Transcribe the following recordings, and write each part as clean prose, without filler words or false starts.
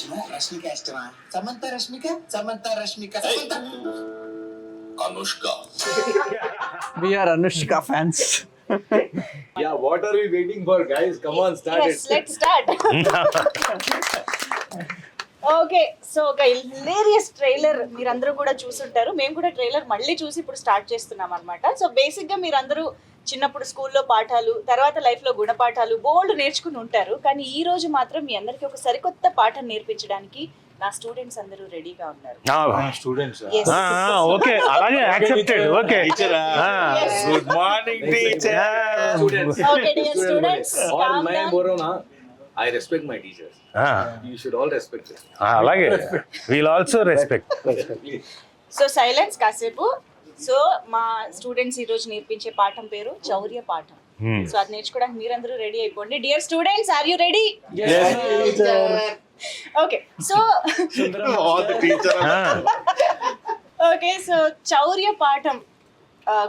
ఇష్టమా రష్మిక ఇష్టమా Samantha Rashmika Anushka. We are Anushka fans. Yeah, what are we waiting for, guys? Come on, start Yes, let's start. Okay so ఒక hilarious trailer మీరందరూ కూడా చూసుంటారు. మేము కూడా ట్రైలర్ మళ్ళీ చూసి ఇప్పుడు స్టార్ట్ చేస్తున్నాం అనమాట. సో బేసిక్గా మీరందరూ చిన్నప్పుడు స్కూల్లో పాఠాలు, తర్వాత లైఫ్లో గుణపాఠాలు బోల్డ్ నేర్చుకుని ఉంటారు. కానీ ఈ రోజు మాత్రం మీ అందరికీ ఒక సరికొత్త పాఠం నేర్పించడానికి నా స్టూడెంట్స్ అందరూ రెడీగా ఉన్నారు. Students. Yes. ఓకే అలాగే accepted. Okay Good morning, teacher. Okay, dear students, All calm my down. Borona, I respect my teachers. You should all respect them. అలాగే we'll also respect. So silence కాసేపు. So మా students ఈ రోజు నేర్పించే పాఠం పేరు చౌర్య పాఠం. సో అది నేర్చుకోవడానికి మీరందరూ రెడీ అయిపోండి. Dear students, are you ready? Okay so okay so చౌర్య పాఠం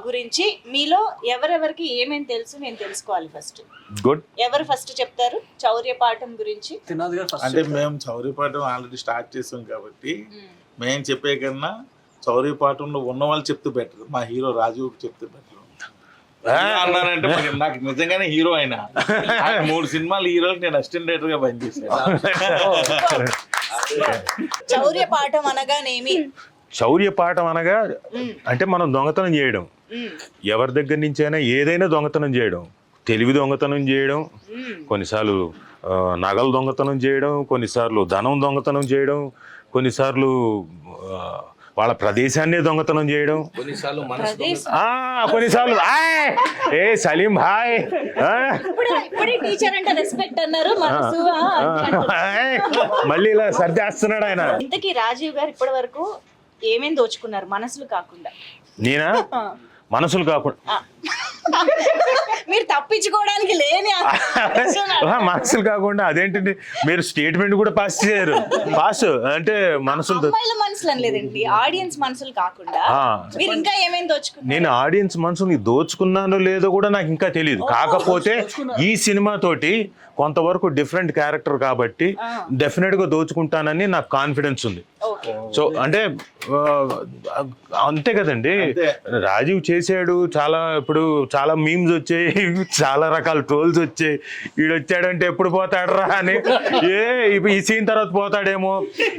గురించి మీలో ఎవరెవరికి ఏమేమి తెలుసు నేను తెలుసుకోవాలి. First good. ఎవరు ఫస్ట్ చెప్తారు చౌర్య పాఠం గురించి? Tinad garu first. అంటే మేము చౌర్యపాఠం ఆల్రెడీ స్టార్ట్ చేసాం కాబట్టి మేము చెప్పే కన్నా చౌర్యపాఠంలో ఉన్న వాళ్ళు చెప్తే బెటర్. మా హీరో రాజీవ్కి చెప్తే బెటర్ అన్నానంటే మరి నాకు నిజంగానే హీరో అయినా 3 సినిమాలు హీరోకి నేను అసిస్టెంట్ డైరెక్టర్ గా పనిచేశాను. చౌర్య పాఠం అనగానేమి? శౌర్య పాఠం అనగా అంటే మనం దొంగతనం చేయడం, ఎవరి దగ్గర నుంచి అయినా ఏదైనా దొంగతనం చేయడం, తెలివి దొంగతనం చేయడం, కొన్నిసార్లు నగలు దొంగతనం చేయడం, కొన్నిసార్లు ధనం దొంగతనం చేయడం, కొన్నిసార్లు వాళ్ళ ప్రదేశాన్ని దొంగతనం చేయడం, కొన్నిసార్లు కొన్నిసార్లు ఏ సలీం హాయ్ ఇప్పుడే టీచర్ అంటే రెస్పెక్ట్ అన్నారు. మనసు మళ్ళీ ఇలా సర్దేస్తున్నాడు ఆయన. ఇంతకీ రాజీవ్ గారు ఇప్పటి వరకు ఏమేం దోచుకున్నారు మనసులు కాకుండా? నేనా మనసులు కాకుండా మీరు తప్పించుకోవడానికి లేని మనసులు కాకుండా అదేంటండి మీరు స్టేట్మెంట్ కూడా పాస్ చేయరు. పాస్ అంటే మనసులు అమ్మాయిల మనసులు అనలేదండి, ఆడియన్స్ మనసులు కాకుండా మీరు ఇంకా ఏమేం దోచుకున్నారు? నేను ఆడియన్స్ మనసుని దోచుకున్నానో లేదో కూడా నాకు ఇంకా తెలియదు. కాకపోతే ఈ సినిమా తోటి కొంతవరకు డిఫరెంట్ క్యారెక్టర్ కాబట్టి డెఫినెట్ గా దోచుకుంటానని నాకు కాన్ఫిడెన్స్ ఉంది. సో అంటే అంతే కదండి. రాజీవ్ చేసాడు చాలా, ఇప్పుడు చాలా మీమ్స్ వచ్చాయి, చాలా రకాల ట్రోల్స్ వచ్చాయి. వీడు వచ్చాడంటే ఎప్పుడు పోతాడు రా అని, ఈ సీన్ తర్వాత పోతాడేమో,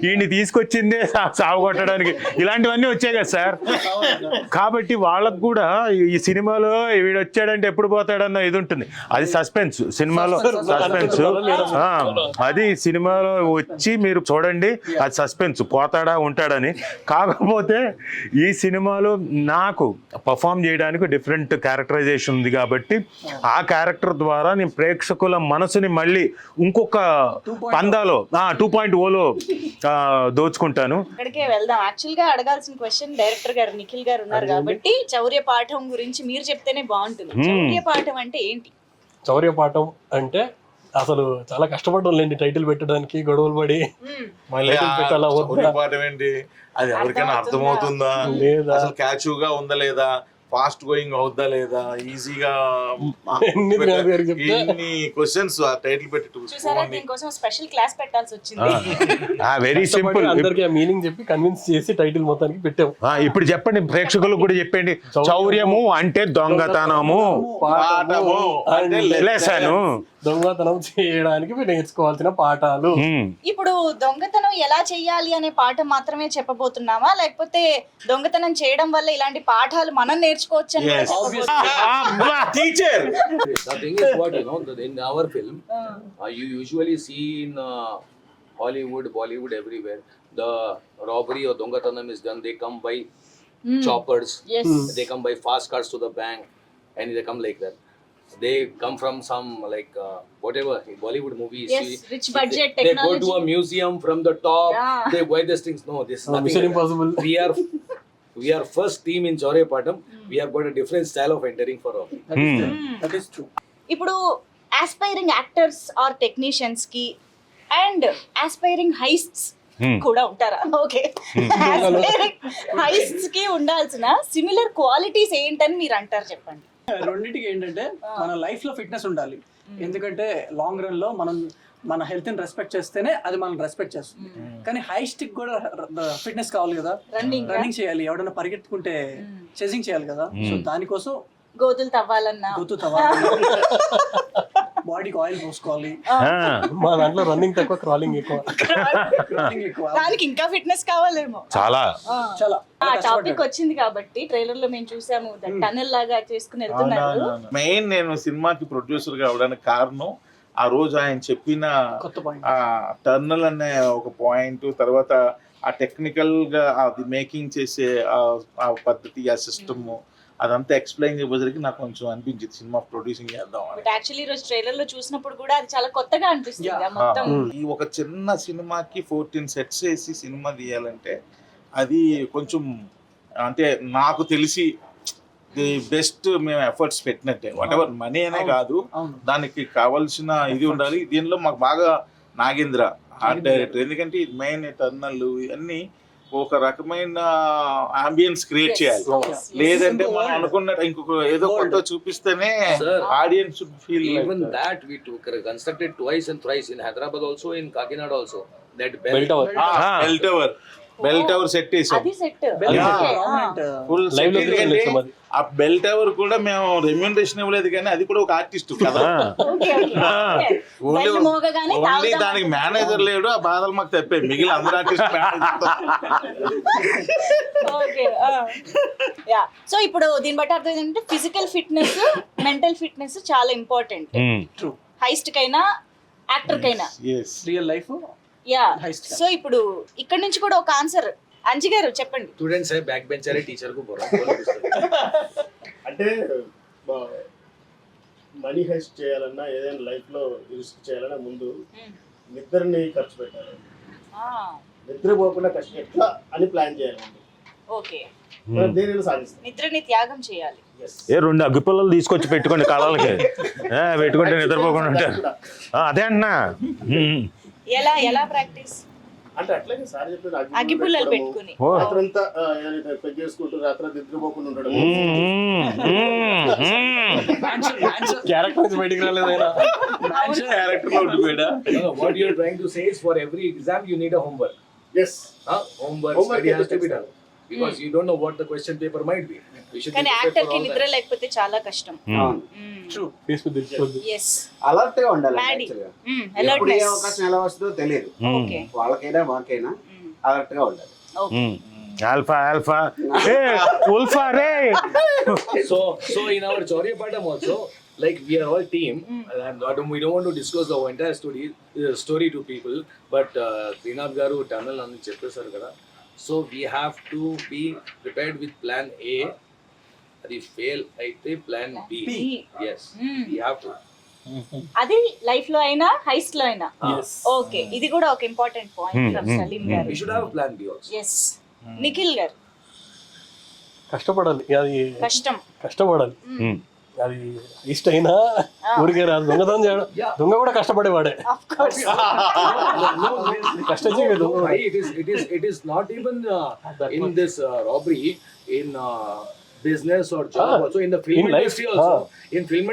వీడిని తీసుకొచ్చిందే సాగుకొట్టడానికి, ఇలాంటివన్నీ వచ్చాయి కదా సార్. కాబట్టి వాళ్ళకు కూడా ఈ సినిమాలో వీడు వచ్చాడంటే ఎప్పుడు పోతాడన్న ఇది ఉంటుంది. అది సస్పెన్స్, సినిమాలో సస్పెన్స్. అది సినిమాలో వచ్చి మీరు చూడండి, అది సస్పెన్స్, పోతాడా ఉంటాడని. కాకపోతే ఈ సినిమాలో నాకు పర్ఫామ్ చేయడానికి డిఫరెంట్ క్యారెక్టరైజేషన్ ఉంది కాబట్టి ఆ క్యారెక్టర్ ద్వారా నేను ప్రేక్షకుల మనసుని మళ్ళీ ఇంకొక పందాలో 2.0లో దోచుకుంటాను. ఇక్కడికే వెళ్దాం. యాక్చువల్ గా అడగాల్సిన క్వశ్చన్ డైరెక్టర్ గారు నిఖిల్ గారు ఉన్నారు కాబట్టి చౌర్య పాఠం గురించి మీరు చెప్తేనే బాగుంటుంది. చౌర్య పాఠం అంటే ఏంటి? చౌర్య పాఠం అంటే అసలు చాలా కష్టపడ్డం లేండి టైటిల్ పెట్టడానికి, గొడవలు పడి పాఠం ఏంటి, అది ఎవరికైనా అర్థమవుతుందా లేదా, అసలు క్యాచ్యూ గా ఉందా లేదా, ఫాస్ట్ గోయింగ్ అవుద్దా లేదా, ఈజీగా ఇన్ని క్వశ్చన్స్ ఆ టైటిల్ పెట్టి చూసారా, దీనికోసం స్పెషల్ క్లాస్ పెట్టాల్సి వచ్చింది. Very simple. అందరికి ఆ మీనింగ్ చెప్పి కన్విన్స్ చేసి టైటిల్ మొత్తానికి పెట్టాము. ఇప్పుడు చెప్పండి, ప్రేక్షకులకు కూడా చెప్పండి. చౌర్యము అంటే దొంగతనము, పాఠము అంటే లెసను, దొంగతనం చేయడానికి మీరు నేర్చుకోవాల్సిన పాఠాలు. ఇప్పుడు దొంగతనం ఎలా చెయ్యాలి అనే పాఠం మాత్రమే చెప్పబోతున్నామా, లేకపోతే దొంగతనం చేయడం వల్ల ఇలాంటి పాఠాలు మనం నేర్చుకోవచ్చు అని teacher? The thing is what, you know, in our film, you usually see in Hollywood, Bollywood, everywhere, the robbery or dongatanam is done. They come by choppers. Yes. They come by fast cars to the bank, and they come like that. They come from some like whatever Bollywood movies. Yes, rich budget they technology. go to a museum from the top. Yeah. They buy these things. No, this is nothing. Mission like Impossible. that. We are first team in Chaurya Patam. We have got a different style of entering for all. That is true. ఇప్పుడు aspiring actors are technicians కి and aspiring హైస్ట్స్ కూడా ఉంటారా? Okay, aspiring హైస్ట్స్ కి ఉండాల్సిన similar qualities ఏంటని మీరు అంటారు, చెప్పండి. రెండింటికి ఏంటంటే మన లైఫ్ లో ఫిట్నెస్ ఉండాలి. ఎందుకంటే లాంగ్ రన్ లో మనం మన హెల్త్ ని రెస్పెక్ట్ చేస్తేనే అది మనం రెస్పెక్ట్ చేస్తుంది. కానీ హైస్ట్ కి కూడా ఫిట్నెస్ కావాలి కదా, రన్నింగ్ చేయాలి, ఎవడైనా పరిగెత్తుకుంటే చేసింగ్ చేయాలి కదా. సో దానికోసం గోతులు తవ్వాలన్నా గుర్తు తవ్వాలి, బాడీకి ఆయిల్ పోసుకోవాలి, మా దాంట్లో రన్నింగ్ తక్కువ, క్రాలింగ్ ఎక్కువ. రన్నింగ్ ఎక్కువ, దానికి ఇంకా ఫిట్నెస్ కావాలేమో. చాలా చాలా ఆ టాపిక్ వచ్చింది కాబట్టి ట్రైలర్ లో మేము చూసాము టనల్ లాగా చేసుకుని వెళ్తున్నారు. మెయిన్ నేను సినిమాకి ప్రొడ్యూసర్ గా అవడానికి కారణం ఆ రోజు ఆయన చెప్పిన కొత్త పాయింట్. ఆ టర్నల్ అనే ఒక పాయింట్, తర్వాత ఆ టెక్నికల్ గా అది మేకింగ్ చేసే ఆ పద్ధతి, ఆ సిస్టమ్, అదంతా ఎక్స్ప్లెయిన్ చేయబోసరికి నాకు కొంచెం అనిపించింది సినిమా ప్రొడ్యూసింగ్ చేద్దాం అని. బట్ యాక్చువల్లీ ఈ రోజు ట్రైలర్ లో చూసినప్పుడు కూడా అది చాలా కొత్తగా అనిపిస్తుంది. ఆ మొత్తం ఈ ఒక చిన్న సినిమాకి 14 సెట్స్ వేసి సినిమా తీయాలంటే అది కొంచెం, అంటే నాకు తెలిసి ది బెస్ట్ మేము ఎఫర్ట్స్ పెట్టినట్టే. వాట్ ఎవర్ మనీ అనే కాదు, దానికి కావాల్సిన ఇది ఉండాలి. దీనిలో మాకు బాగా నాగేంద్ర ఆర్ట్ డైరెక్టర్, ఎందుకంటే ఇది మెయిన్ టర్నల్ ఇవన్నీ ఒక రకమైన అంబియన్స్ క్రియేట్ చేయాలి. లేదంటే మనం అనుకున్నట్టు ఇంకొక ఏదో కొత్త చూపిస్తేనే audience feel. Even that we took constructed twice and thrice in Hyderabad also, in Kakinada also. That Bell tower. Bell tower set వేసాం, అది సెట్ ఫుల్ లైవ్ లో చూసాం అది. ఆ బెల్ టవర్ కూడా మేము రెమ్యూనరేషన్ ఇవ్వలేదు, కానీ అది కూడా ఒక ఆర్టిస్ట్ కదా. ఓన్లీ దానికి మేనేజర్ లేడు, ఆ బాధలు మాకు తప్పాయి. మిగిలిన అందరు ఆర్టిస్ట్ సో ఇప్పుడు దీన్ని బట్టి అర్థం ఏంటంటే ఫిజికల్ ఫిట్నెస్, మెంటల్ ఫిట్నెస్ చాలా ఇంపార్టెంట్. హైస్ట్ కైనా యాక్టర్ కైనా రియల్ లైఫ్. యా, సో ఇప్పుడు ఇక్కడ నుంచి కూడా ఒక ఆన్సర్ అంజి గారు చెప్పండి. స్టూడెంట్స్ బ్యాక్ బెంచర్ టీచర్ కు అంటే మనీ హైస్ట్ చేయాలన్నా ఏదైనా లైఫ్ లో రిస్క్ చేయాలన్నా ముందు నిద్రని ఖర్చు పెట్టాలి. నిద్రపోకుండా కష్టం ఎట్లా అని ప్లాన్ చేయాలండి. ఓకే, దేనిలో సాధిస్తాం. నిద్రని త్యాగం చేయాలి. 2 అగ్గిపుల్లలు తీసుకొచ్చి పెట్టుకోండి కాలాలకి, పెట్టుకుంటే నిద్రపోకుండా ఉంటారు. అదే అంటున్నా. ఎలా ప్రాక్టీస్ అంటే అట్లాగే సార్ చెప్పిన అగ్గిపుల్లలు పెట్టుకుని రాత్రంతా పెగ్ చేసుకుంటూ రాత్రి నిద్రపోకుండా ఉండడం. క్యారెక్టర్ నుంచి బయటికి రాలేదైనా. What you are trying to say is for every exam you need a homework. Yes. Homework study has to be done. Because you don't know what the question paper might be. We should కానీ be prepared actor for కి all నిద్ర that. లేకపోతే చాలా కష్టం. Facebook తెలిసిపోద్ది. Yes, alert గా ఉండాలి. Maddy actually గా. ఎప్పుడు ఏ అలర్ట్నెస్. అవకాశం ఎలా వస్తుందో తెలియదు. ఓకే వాళ్ళకైనా మాకైనా అలర్ట్ గా ఉండాలి. Okay, alpha alpha ULFA ray. So in our Chaurya Patam also, like we are all team, and we don't want to disclose the entire story to people, but Srinath garu tunnel అని చెప్పేశారు కదా. So we have to be prepared with plan A. అది fail అయితే plan B. Yes, we have to. అది life లో అయినా heist లో అయినా. ఓకే, ఇది కూడా ఒక ఇంపార్టెంట్ పాయింట్ ఫ్రమ్ సలీం గారు. We should have a plan B also. Yes, Nikhil గారు కష్టపడాలి, అది కష్టపడాలి. Hmm. అది ఇష్ట అయినా ఊరికే రాదు. దొంగతనం చేయడం, దొంగ కూడా కష్టపడేవాడే. Of course. కష్టం చేయదు. It is not even in this robbery, in business or job also, in the film In life, industry also. In film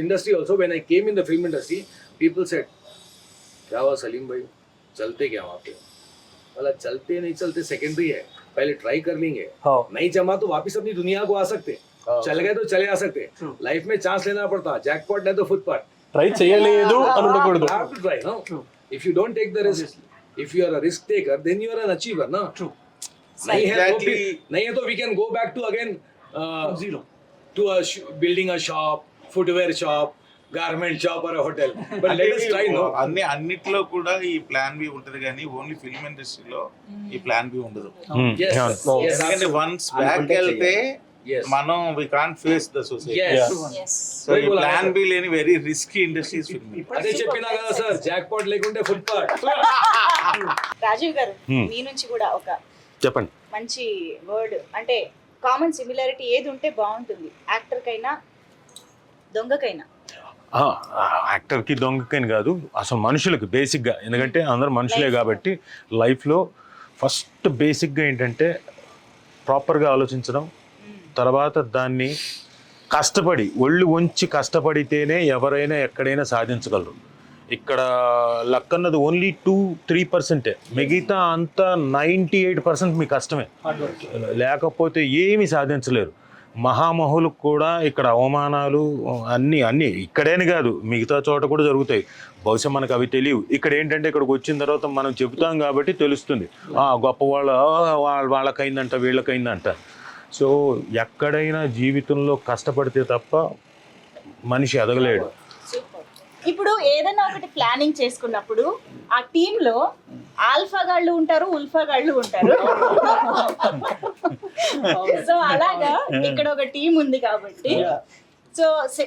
industry also, when I came in the film industry, people said, क्या हुआ सलीम भाई, चलते क्या वहाँ पे? वाला चलते नहीं चलते सेकेंडरी है, पहले ट्राई कर लेंगे, नहीं जमा तो वापिस अपनी दुनिया को आ सकते, चल गए तो चले आ सकते. लाइफ में चांस लेना पड़ता, जैकपॉट नहीं तो फुटपाथ. ట్రై చేయలేదు అని ఉండకూడదు. You have to try, no? If you don't take the risk, if you are a risk taker, then you are an achiever, no? True. नहीं है तो we can go back to again zero to building a shop, footwear shop, garment shop or a hotel. But let us try, no? అన్నిట్లో కూడా ఈ plan B ఉంటది, కానీ only film ఇండస్ట్రీలో ఈ ప్లాన్ బి ఉండదు. Yes. Yes. ఎందుకంటే once back వెళ్తే Yes. మనం we can't face the society. Yes. Yes, so ఈ ప్లాన్ బి లేని వెరీ రిస్కీ ఇండస్ట్రీస్ ఫిల్మ్. అదే చెప్పినా కదా సార్, జాక్పాట్ లేకుంటే ఫుట్పాత్. రాజీవ్ గారు మీ నుంచి కూడా ఒక చెప్పండి. మంచి వర్డ్, అంటే కామన్ సిమిలారిటీ ఏది ఉంటే బాగుంటుంది యాక్టర్ కైనా దొంగకైనా? యాక్టర్కి దొంగకని కాదు, అసలు మనుషులకు బేసిక్గా, ఎందుకంటే అందరూ మనుషులే కాబట్టి లైఫ్లో ఫస్ట్ బేసిక్గా ఏంటంటే ప్రాపర్గా ఆలోచించడం, తర్వాత దాన్ని కష్టపడి ఒళ్ళు వంచి కష్టపడితేనే ఎవరైనా ఎక్కడైనా సాధించగలరు. ఇక్కడ లక్ అన్నది ఓన్లీ 2-3%. మిగతా అంతా 98% మీ కష్టమే. లేకపోతే ఏమీ సాధించలేరు. మహామహులకు కూడా ఇక్కడ అవమానాలు అన్నీ ఇక్కడేని కాదు, మిగతా చోట కూడా జరుగుతాయి. బహుశా మనకు అవి తెలియవు. ఇక్కడ ఏంటంటే ఇక్కడికి వచ్చిన తర్వాత మనం చెబుతాం కాబట్టి తెలుస్తుంది. గొప్ప వాళ్ళకైందంట వీళ్ళకైందంట. సో ఎక్కడైనా జీవితంలో కష్టపడితే తప్ప మనిషి ఎదగలేడు. ఇప్పుడు ఏదైనా ఒకటి ప్లానింగ్ చేసుకున్నప్పుడు ఆ టీమ్ లో ఆల్ఫా గాళ్ళు ఉంటారు, ఉల్ఫా గాళ్ళు ఉంటారు. సో అలాగా ఇక్కడ ఒక టీం ఉంది కాబట్టి సో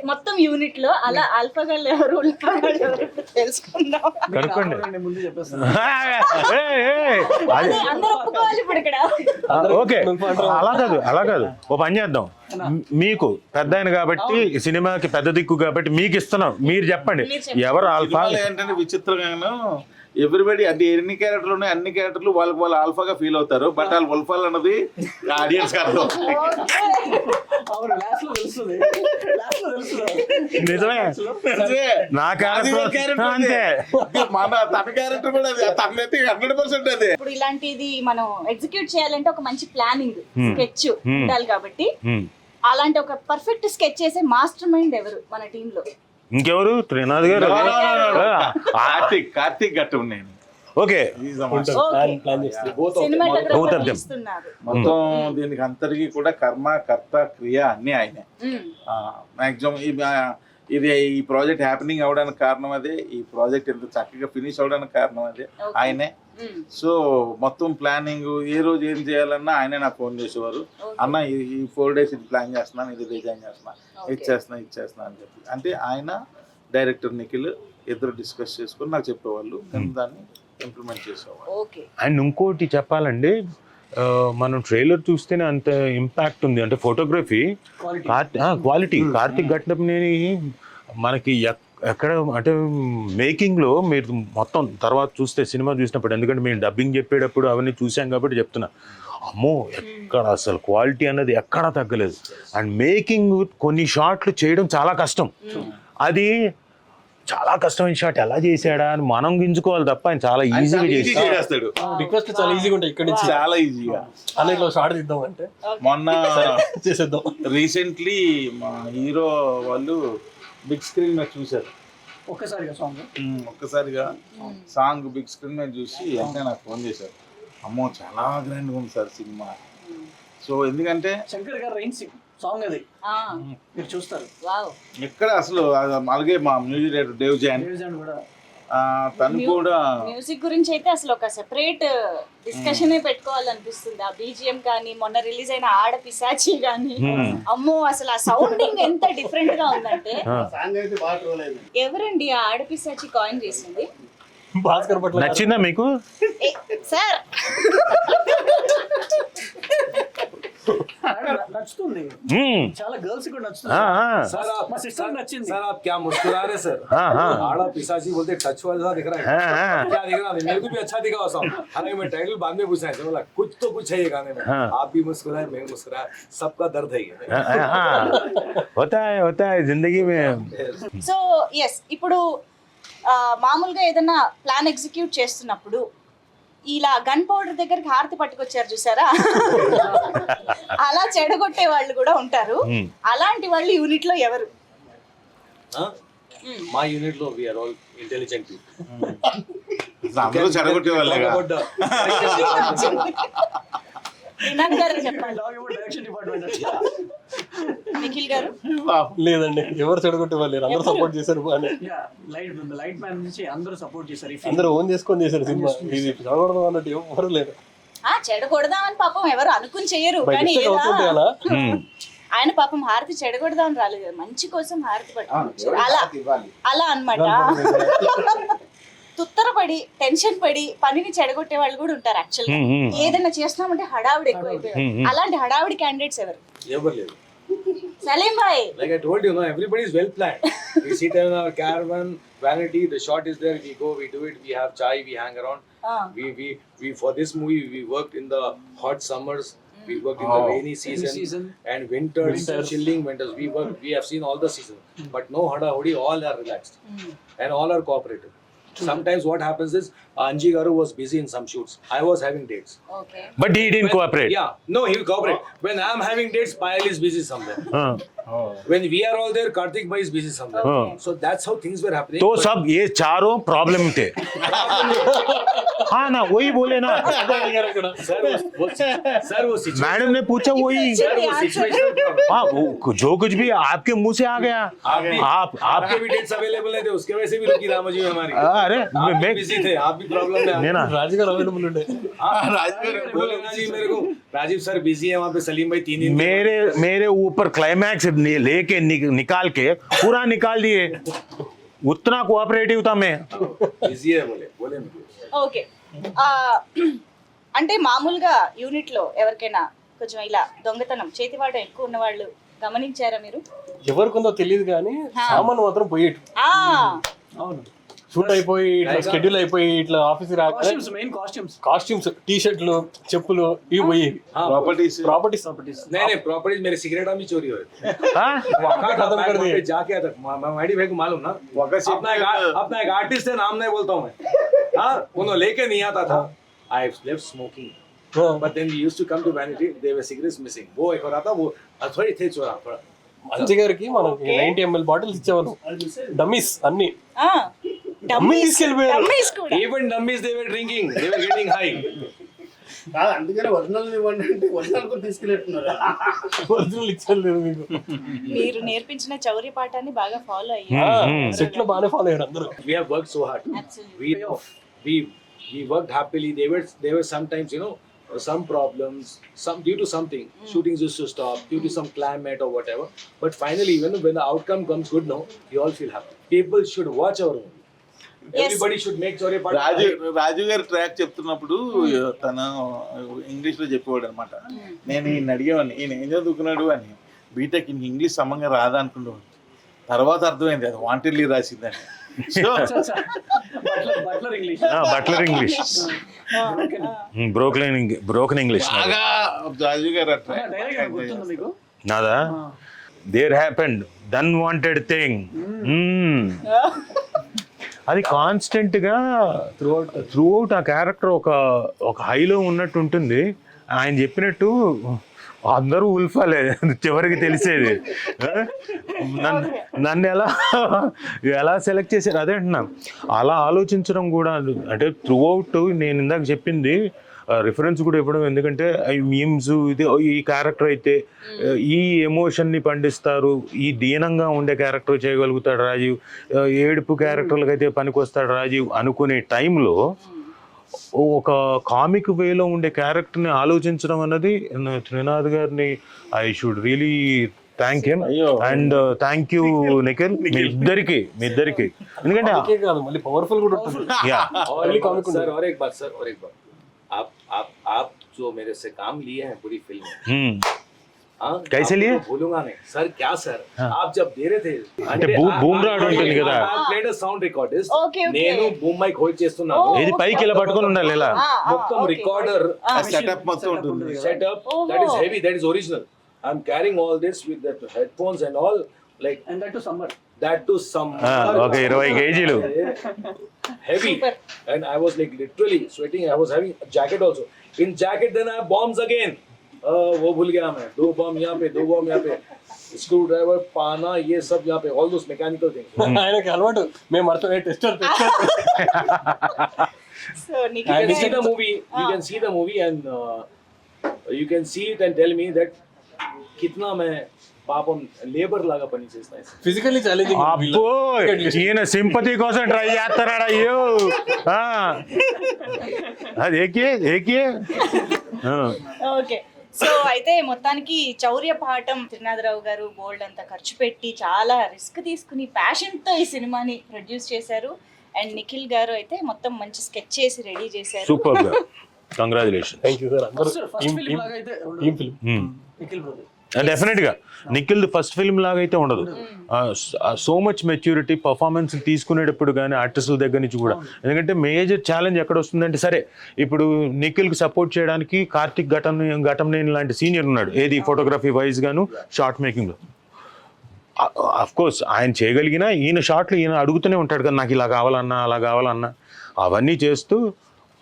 మొత్తం యూనిట్ లో అలా ఆల్ఫా గాళ్ళు ఎవరు, ఉల్ఫా గాళ్ళు ఎవరు తెలుసుకుందాం. కనుక్కోండి. ముందు చెప్పేస్తాను. అదే అందరూ ఒప్పుకోవాలి ఇప్పుడు ఇక్కడ. ఓకే, అలా కాదు ఓ పని చేద్దాం. మీకు పెద్ద ఆయన కాబట్టి సినిమాకి పెద్ద దిక్కు కాబట్టి మీకు ఇస్తున్నాం, మీరు చెప్పండి ఎవరు ఆల్ఫా. ఏంటంటే విచిత్రంగాను ఎవ్రీబడి అంటే ఎన్ని క్యారెక్టర్లు ఉన్నాయి అన్ని క్యారెక్టర్లు వాళ్ళు ఆల్ఫాగా ఫీల్ అవుతారు. బట్ వాళ్ళు ఉల్ఫాల్ అన్నది ఆడియన్స్ అర్థం. నిజమే, నా క్యారెక్టర్ అంతే, మన తన క్యారెక్టర్ కూడా తనైతే 100% అదే. ఇప్పుడు ఇలాంటిది మనం ఎగ్జిక్యూట్ చేయాలంటే ఒక మంచి ప్లానింగ్ స్కెచ్ ఉండాలి కాబట్టి అలాంటి ఒక పర్ఫెక్ట్ స్కెచ్ చేసే మాస్టర్ మైండ్ ఎవరు మన టీమ్ లో? ఇంకెవరు? త్రినాథ్ గారు. కార్తీక్ గట్టు నేను. ఓకే, మొత్తం దీనికి అంతరికి కూడా కర్మ కర్త క్రియ అన్ని ఆయనే. మాక్సిమం ఇది ఈ ప్రాజెక్ట్ హ్యాపెనింగ్ అవడానికి కారణం అదే, ఈ ప్రాజెక్ట్ ఎంత చక్కగా ఫినిష్ అవడానికి కారణం అదే ఆయనే. సో మొత్తం ప్లానింగ్ ఏ రోజు ఏం చేయాలన్నా ఆయనే నాకు ఫోన్ చేసేవారు. అన్న ఈ 4 days ఇది ప్లాన్ చేస్తున్నాను, ఇది డిజైన్ చేస్తున్నా, ఇచ్చేస్తున్నా అని చెప్పి. అంటే ఆయన డైరెక్టర్ నిఖిల్ ఇద్దరు డిస్కస్ చేసుకుని నాకు చెప్పేవాళ్ళు, నేను దాన్ని ఇంప్లిమెంట్ చేసేవాళ్ళు. అండ్ ఇంకోటి చెప్పాలండి, మనం ట్రైలర్ చూస్తేనే అంత ఇంపాక్ట్ ఉంది. అంటే ఫోటోగ్రఫీ క్వాలిటీ కార్తీక్ ఘట్నప్నేని మనకి ఎక్కడ అంటే మేకింగ్లో మీరు మొత్తం తర్వాత చూస్తే సినిమా చూసినప్పుడు, ఎందుకంటే మేము డబ్బింగ్ చెప్పేటప్పుడు అవన్నీ చూసాం కాబట్టి చెప్తున్నా, అమ్మో ఎక్కడ అసలు క్వాలిటీ అన్నది ఎక్కడా తగ్గలేదు. అండ్ మేకింగ్ కొన్ని షాట్లు చేయడం చాలా కష్టం. అది చాలా కష్టమైన షాట్ ఎలా చేశాడా అని మనం గింజుకోవాలి తప్ప ఆయన చాలా ఈజీగా చేస్తాడు. రిక్వెస్ట్ చాలా ఈజీగా ఉంటాయి ఇక్కడ నుంచి, చాలా ఈజీగా. అన్నిట్లో షార్ట్ తీద్దాం అంటే మొన్న చేసేద్దాం. రీసెంట్లీ మా హీరో వాళ్ళు బిగ్ స్క్రీన్ మీద చూశారు ఒక్కసారిగా సాంగ్ బిగ్ స్క్రీన్ మీద చూసి అంటే నాకు ఫోన్ చేశారు, అమ్మో చాలా గ్రాండ్గా ఉంది సార్ సినిమా. సో ఎందుకంటే శంకర్ గారు రైన్ సాంగ్ అది మీరు చూస్తారు ఎక్కడ అసలు అలాగే మా మ్యూజిక్ డైరెక్టర్ దేవ్ జాన్ కూడా తను కూడా మ్యూజిక్ గురించి అయితే అసలు ఒక సెపరేట్ డిస్కషన్ పెట్టుకోవాలనిపిస్తుంది. ఆ బీజిఎం కానీ మొన్న రిలీజ్ అయిన ఆడ పిశాచి కానీ అమ్మో అసలు ఆ సౌండింగ్ ఎంత డిఫరెంట్ గా ఉందంటే. ఎవరండి ఆ ఆడ పిశాచి కాయిన్ చేసింది? భాస్కర్ పట్ల నచ్చిందా మీకు సార్? నచ్చుతుంది, చాలా గర్ల్స్ కూడా నచ్చుతుంది. మా సిస్టర్ నచ్చింది. सर आप क्या मुस्कुरा रहे सर? आड़ा पिशाची बोलते टच वाला दिख रहा है, क्या दिख रहा है? मेरे को भी अच्छा दिखा वो सॉन्ग, हालांकि मैं टाइटल बाद में पूछा है, बोला कुछ तो कुछ है ये गाने में, आप भी मुस्कुराए मैं मुस्कुराया, सबका दर्द है ये. होता है जिंदगी में. సో ఎస్, ఇప్పుడు మామూలుగా ఏదైనా ప్లాన్ ఎగ్జిక్యూట్ చేస్తున్నప్పుడు ఇలా గన్ పౌడర్ దగ్గరికి హారతి పట్టుకొచ్చారు చూసారా, అలా చెడగొట్టే వాళ్ళు కూడా ఉంటారు. అలాంటి వాళ్ళు యూనిట్ లో ఎవరు? మా యూనిట్ లో we are all intelligent people. అందరూ చెడగొట్టే వాళ్ళే. నిఖిల్ గారు లేదండి, ఎవరు చెడగొట్టే వాళ్ళు అందరూ సపోర్ట్ చేశారు. బాగానే లైట్ మ్యాన్ నుంచి అందరూ సపోర్ట్ చేశారు, అందరూ ఓన్ చేసుకొని చేశారు సినిమా. ఇది చెడగొడదాం అన్నట్టు ఎవరు లేరు. చెడగొడదామని పాపం ఎవరు అనుకుని చెయ్యరు, కానీ ఆయన పాపం హారతి చెడగొడదామని రాలేదు, మంచి కోసం హారతి పట్టుకొచ్చారు. అలా అన్నమాట. తుత్తరపడి టెన్షన్ పడి పనిని చెడగొట్టే వాళ్ళు కూడా ఉంటారు. యాక్చువల్ గా ఏదైనా చేస్తున్నామంటే హడావిడి ఎక్కువైపోయారు. అలాంటి హడావిడి క్యాండిడేట్స్ ఎవరు? ఎవరు లేరు. సలీం భాయ్, like I told you, no, everybody is well planned. We sit in our caravan, vanity, the shot is there, we go, we do it, we have chai, we hang around. We for this movie we worked in the hot summers We worked in the rainy season, and winters, chilling winters. We have seen all the seasons, but no hada hodi. All are relaxed, and all are cooperative. Sometimes what happens is Anji Garu was busy in some shoots. I was having dates. Okay but he didn't cooperate. Yeah, no, he will cooperate. When I am having dates, Payal is busy somewhere. When we are all there, Karthik Bhai is busy somewhere. So that's how things were happening. तो सब ये चारों problem थे. हाँ ना वही बोले ना. Sir, वो situation. मैडम ने पूछा वही. Sir, वो situational problem. हाँ वो जो कुछ भी आपके मुंह से आ गया. आप आपके भी डेट्स अवेलेबल नहीं थे, उसके वजह से भी रुकी रामोजी में हमारी. अरे आप मैं बिजी थे, आप भी प्रॉब्लम में. नहीं ना. రాజుగారు అవైలబుల్ ఉండే. बोले ना जी मेरे को, राजीव सर बिजी है वहाँ पे, सलीम भाई 3 दिन. मेरे ऊपर क्लाइमैक्स लेके निकाल के पूरा निकाल दिए. उतना कोऑपरेटिव था मैं. बिजी है बोले मुझे. ఓకే అంటే మామూలుగా యూనిట్ లో ఎవరికైనా కొంచెం ఇలా దొంగతనం చేతివాట ఎక్కువ ఉన్న వాళ్ళు గమనించారా మీరు? ఎవరికొందో తెలియదు కానీ సామాన్ మాత్రం పోయేటు. అవును, షూట్ అయిపోయి ఇట్లా షెడ్యూల్ అయిపోయి ఇట్లా ఆఫీస్ రాక మెయిన్ కాస్ట్యూమ్స్ కాస్ట్యూమ్స్, టీ షర్ట్లు, చెప్పులు ఇవి పోయి ప్రాపర్టీస్ ప్రాపర్టీస్ नहीं प्रॉपर्टीज मेरे सिगरेट में चोरी हुए. हाँ? खत्म कर दिए जाके आता. मैडी भाई को मालूम ना, अपना एक आर्टिस्ट है, नाम नहीं बोलता हूँ मैं. हाँ, उन्होंने लेके नहीं आता था. I left smoking, but then we used to come to Vanity. There were cigarettes missing. वो एक और आता, वो थोड़ी थे चोरा थोड़ा. మంచి గారికి మనం 90 ml బాటిల్స్ ఇచ్చేవాళ్ళం. డమ్మీస్ అన్ని తీసుకెళ్ళిపోయారు. Even dummies they were drinking. They were getting high. కాదు అందుకనే ఒరిజినల్ ఇవ్వండి అంటే ఒరిజినల్ కూడా తీసుకెళ్ళిట్టున్నారు. ఒరిజినల్ ఇచ్చేయలేదు మీకు. మీరు నేర్పించిన చౌర్య పాఠాన్ని బాగా ఫాలో అయ్యారు. సెట్ లో బాగానే ఫాలో అయ్యారు అందరూ. We have worked so hard. Absolutely. We worked happily. There were sometimes, you know, some problems, some due to something. Shootings used to stop due to some climate or whatever. But finally, when the outcome comes good, no, we all feel happy. People should watch our movie. Everybody should make Chaurya Part. రాజు గారు track చెప్తున్నప్పుడు తను English లో చెప్పేవాడు అనమాట. నేను ఈయన అడిగేవాడిని, ఈయన ఏం చదువుకున్నాడు అని. బీటెక్ ఇంగ్లీష్ సమంగా రాదా అనుకున్నాడు. తర్వాత అర్థమైంది అది వాంటెడ్లీ రాసిందని. So butler English. Butler English, broken English. బాగా రాజు గారు డైరెక్ట్ గుర్తుందా మీకు? నాదా there happened than wanted thing. అది కాన్స్టెంట్ గా త్రూ అవుట్ ఆ క్యారెక్టర్ ఒక హైలో ఉన్నట్టు ఉంటుంది. ఆయన చెప్పినట్టు అందరూ ఉల్ఫాలే చివరికి తెలిసేది. నన్ను ఎలా సెలెక్ట్ చేశారు అదే అంటున్నాను. అలా ఆలోచించడం కూడా అంటే త్రూ అవుట్ నేను ఇందాక చెప్పింది రిఫరెన్స్ కూడా ఇవ్వడం. ఎందుకంటే మీమ్స్ ఇది ఈ క్యారెక్టర్ అయితే ఈ ఎమోషన్ని పండిస్తారు, ఈ దీనంగా ఉండే క్యారెక్టర్ చేయగలుగుతాడు రాజీవ్, ఏడుపు క్యారెక్టర్లకు అయితే పనికొస్తాడు రాజీవ్ అనుకునే టైంలో ఒక కామిక్ వేలో ఉండే క్యారెక్టర్ని ఆలోచించడం అన్నది త్రినాథ్ గారిని I should really thank him and thank you Nikhil. మీ ఇద్దరికి ఎందుకంటే మళ్ళీ పవర్ఫుల్ కూడా ఉంటుంది. सर और एक बात आप जो मेरे से काम लिए हैं पूरी फिल्म में, कैसे लिए? भूलूंगा नहीं सर. क्या सर आप जब दे रहे थे అంటే బూమ్ రాడ్ ఉంటుంది కదా, ప్లేడ్ సౌండ్ రికార్డర్స్. Okay. నేను బూమ్ మైక్ హోల్డ్ చేస్తున్నాను. ఇది పైకి ఇలా పట్టుకొని ఉండాలి ఇలా మొత్తం రికార్డర్ సెటప్ మొత్తం ఉంటుంది. setup that is heavy, that is original. I'm carrying all this with the headphones and all, like, And that to summer. that to some ఒక 20 కేజీలు heavy. And I was like literally sweating. I was having a jacket also. In jacket then I have bombs again. वो भूल गया मैं. 2 बम यहाँ पे, 2 बम यहाँ पे, स्क्रू ड्राइवर, पाना, ये सब यहाँ पे, all those mechanical things. ఆయనకి అలవాటు. మేము మరతో tester so You can see the movie. You can see the movie and you can see it and tell me that कितना मैं పాపం లేబర్ లాగా పని చేస్తాయి. Physically challenging. అబ్బో ఈయన సింపతి కోసం ట్రై చేస్తారా? అయ్యో అది ఏకే. ఓకే, సో అయితే మొత్తానికి చౌర్య పాఠం త్రినాథరావు గారు బోల్డ్ అంతా ఖర్చు పెట్టి చాలా రిస్క్ తీసుకుని ప్యాషన్తో ఈ సినిమాని ప్రొడ్యూస్ చేశారు. అండ్ నిఖిల్ గారు అయితే మొత్తం మంచి స్కెచ్ చేసి రెడీ చేశారు. సూపర్ గా కంగ్రాచులేషన్. Thank you sir. అందరూ ఫస్ట్ ఫిల్మ్ లాగా అయితే team film. Nikhil brother definite గా నిఖిల్ ఫస్ట్ ఫిల్మ్ లాగా అయితే ఉండదు. సో మచ్ మెచ్యూరిటీ పర్ఫార్మెన్స్ తీసుకునేటప్పుడు కానీ ఆర్టిస్టుల దగ్గర నుంచి కూడా. ఎందుకంటే మేజర్ ఛాలెంజ్ ఎక్కడ వస్తుందంటే, సరే ఇప్పుడు నిఖిల్కి సపోర్ట్ చేయడానికి కార్తిక్ ఘటంనేని లాంటి సీనియర్ ఉన్నాడు, ఏది ఫోటోగ్రఫీ వైజ్ గాను షార్ట్ మేకింగ్లో. అఫ్ కోర్స్ ఆయన చేయగలిగినా ఈయన షార్ట్లు ఈయన అడుగుతూనే ఉంటాడు కదా, నాకు ఇలా కావాలన్నా అలా కావాలన్నా. అవన్నీ చేస్తూ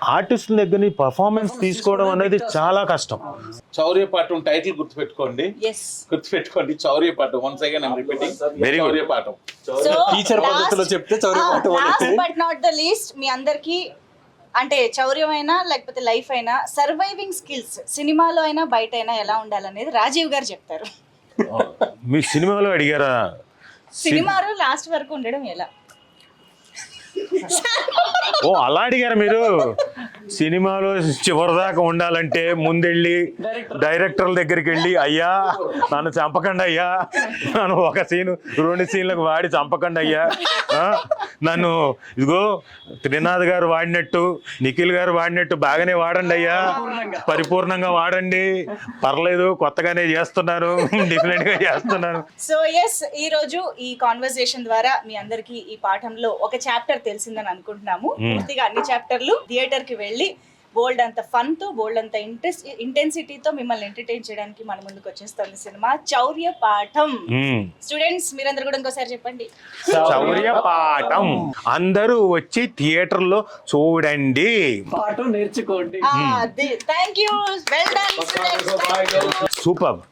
ఆర్టిస్టుల దగ్గర నుంచి పర్ఫార్మెన్స్ తీసుకోవడం అనేది చాలా కష్టం. చౌర్యపాఠం టైటిల్ గుర్తుపెట్టుకోండి, చౌర్యపాఠం. Once again I'm repeating, very good. చౌర్యపాఠం. టీచర్ పద్ధతిలో చెప్తే last but not the least, మీ అందరికి అంటే చౌర్యం అయినా లేకపోతే లైఫ్ అయినా సర్వైవింగ్ స్కిల్స్ సినిమాలో అయినా బయట అయినా ఎలా ఉండాలనేది రాజీవ్ గారు చెప్తారు. మీ సినిమాలో అడిగారా? సినిమాలో లాస్ట్ వరకు ఉండడం ఎలా? ఓ అలా అడిగారా మీరు? సినిమాలో చివరిదాకా ఉండాలంటే ముందెళ్ళి డైరెక్టర్ల దగ్గరికి వెళ్ళి, అయ్యా నన్ను చంపకండి అయ్యా, నన్ను ఒక సీను 2 సీన్లకు వాడి చంపకండి అయ్యా, నన్ను ఇదిగో త్రినాథ్ గారు వాడినట్టు నిఖిల్ గారు వాడినట్టు బాగానే వాడండి అయ్యా, పరిపూర్ణంగా వాడండి, పర్లేదు కొత్తగానే చేస్తున్నాను, డిఫరెంట్ గా చేస్తున్నాను. సో ఎస్, ఈ రోజు ఈ కాన్వర్సేషన్ ద్వారా మీ అందరికి ఈ పాఠంలో ఒక చాప్టర్ తెలిసిందని అనుకుంటున్నాము. పూర్తిగా అన్ని చాప్టర్లు థియేటర్ కి వెళ్ళి బోల్డ్ అంత ఫన్ తో, బోల్డ్ అంత ఇంటెన్సిటీతో మిమ్మల్ని ఎంటర్టైన్ చేయడానికి మన ముందుకు వచ్చేస్తుంది సినిమా చౌర్య పాఠం. స్టూడెంట్స్ మీరందరూ కూడా ఇంకోసారి చెప్పండి, చౌర్య పాఠం. అందరూ వచ్చి థియేటర్ లో చూడండి, పాఠం నేర్చుకోండి. Thank you, well done. Super.